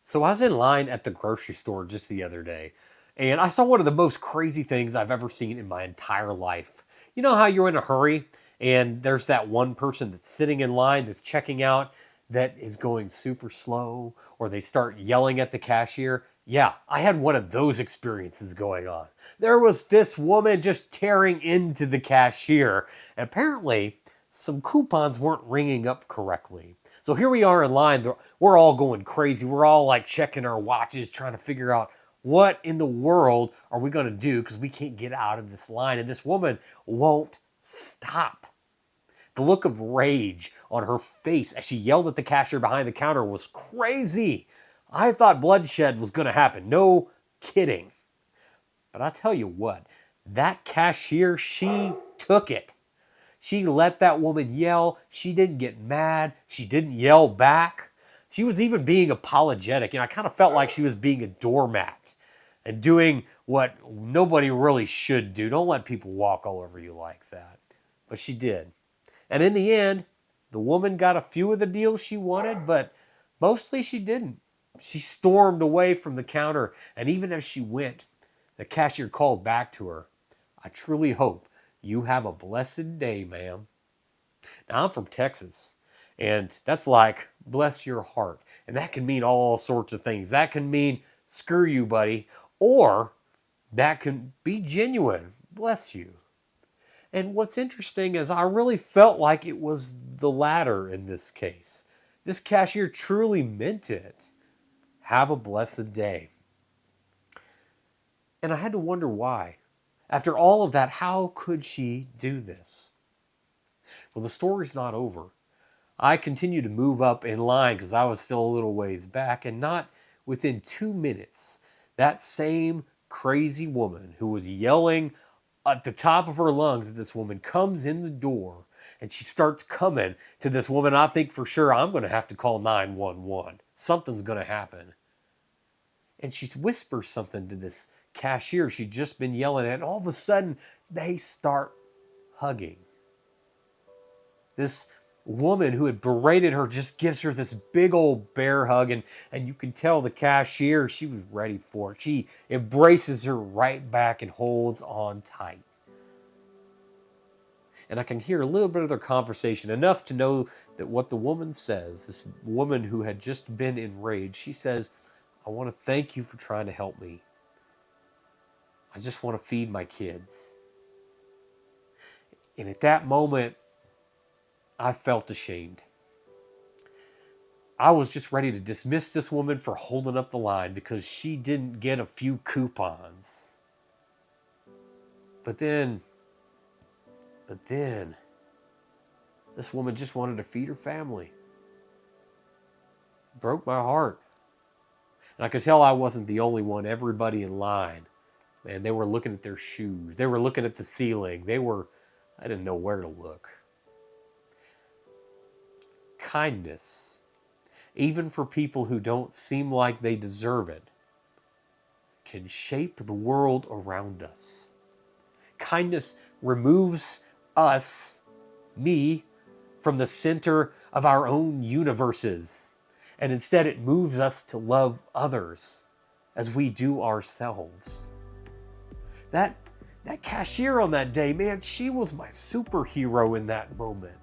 So I was in line at the grocery store just the other day, and I saw one of the most crazy things I've ever seen in my entire life. You know how you're in a hurry and there's that one person that's sitting in line that's checking out that is going super slow, or they start yelling at the cashier? Yeah, I had one of those experiences going on. There was this woman just tearing into the cashier. And apparently, some coupons weren't ringing up correctly. So here we are in line. We're all going crazy. We're all like checking our watches, trying to figure out what in the world are we going to do because we can't get out of this line. And this woman won't stop. The look of rage on her face as she yelled at the cashier behind the counter was crazy. I thought bloodshed was going to happen. No kidding. But I tell you what, that cashier, she took it. She let that woman yell. She didn't get mad. She didn't yell back. She was even being apologetic. And I kind of felt like she was being a doormat and doing what nobody really should do. Don't let people walk all over you like that. But she did. And in the end, the woman got a few of the deals she wanted, but mostly she didn't. She stormed away from the counter, and even as she went, the cashier called back to her, "I truly hope you have a blessed day, ma'am." Now, I'm from Texas, and that's like, bless your heart. And that can mean all sorts of things. That can mean, screw you, buddy. Or that can be genuine, bless you. And what's interesting is I really felt like it was the latter in this case. This cashier truly meant it. Have a blessed day. And I had to wonder why. After all of that, how could she do this? Well, the story's not over. I continued to move up in line because I was still a little ways back, and not within 2 minutes, that same crazy woman who was yelling at the top of her lungs at this woman comes in the door, and she starts coming to this woman. I think for sure I'm going to have to call 911. Something's going to happen. And she whispers something to this cashier she'd just been yelling at, and all of a sudden they start hugging. This woman who had berated her just gives her this big old bear hug, and you can tell the cashier, she was ready for it. She embraces her right back and holds on tight. And I can hear a little bit of their conversation, enough to know that what the woman says, this woman who had just been enraged, she says, "I want to thank you for trying to help me. I just want to feed my kids." And at that moment, I felt ashamed. I was just ready to dismiss this woman for holding up the line because she didn't get a few coupons. But then, this woman just wanted to feed her family. It broke my heart. And I could tell I wasn't the only one. Everybody in line, man, they were looking at their shoes. They were looking at the ceiling. I didn't know where to look. Kindness, even for people who don't seem like they deserve it, can shape the world around us. Kindness removes us, me, from the center of our own universes. And instead it moves us to love others as we do ourselves. That cashier on that day, man, she was my superhero in that moment.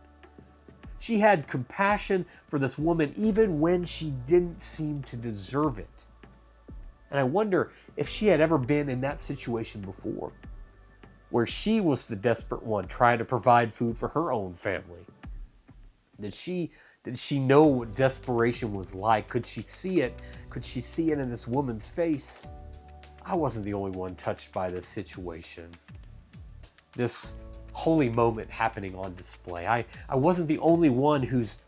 She had compassion for this woman even when she didn't seem to deserve it. And I wonder if she had ever been in that situation before, where she was the desperate one trying to provide food for her own family. Did she know what desperation was like? Could she see it? Could she see it in this woman's face? I wasn't the only one touched by this situation. This holy moment happening on display. I wasn't the only one whose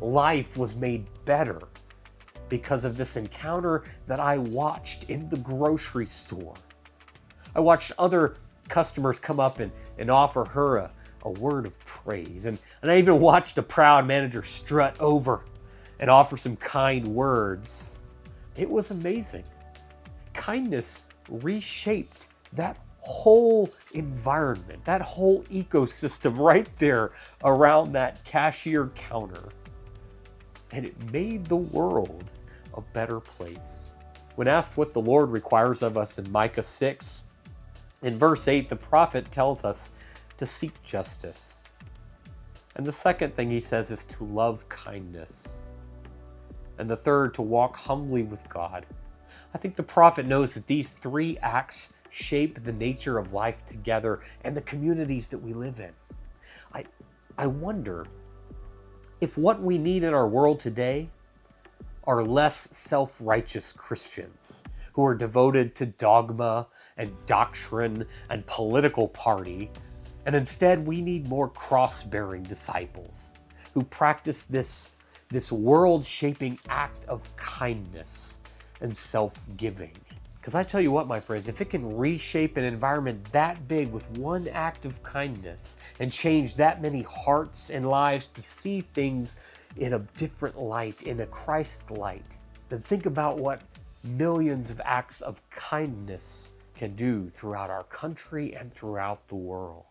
life was made better because of this encounter that I watched in the grocery store. I watched other customers come up and offer her a word of praise. And I even watched a proud manager strut over and offer some kind words. It was amazing. Kindness reshaped that whole environment, that whole ecosystem right there around that cashier counter. And it made the world a better place. When asked what the Lord requires of us in Micah 6, in verse 8, the prophet tells us to seek justice. And the second thing he says is to love kindness. And the third, to walk humbly with God. I think the prophet knows that these three acts shape the nature of life together and the communities that we live in. I wonder if what we need in our world today are less self-righteous Christians who are devoted to dogma and doctrine and political party, and instead we need more cross-bearing disciples who practice this world-shaping act of kindness and self-giving. Because I tell you what, my friends, if it can reshape an environment that big with one act of kindness and change that many hearts and lives to see things in a different light, in a Christ light, then think about what millions of acts of kindness can do throughout our country and throughout the world.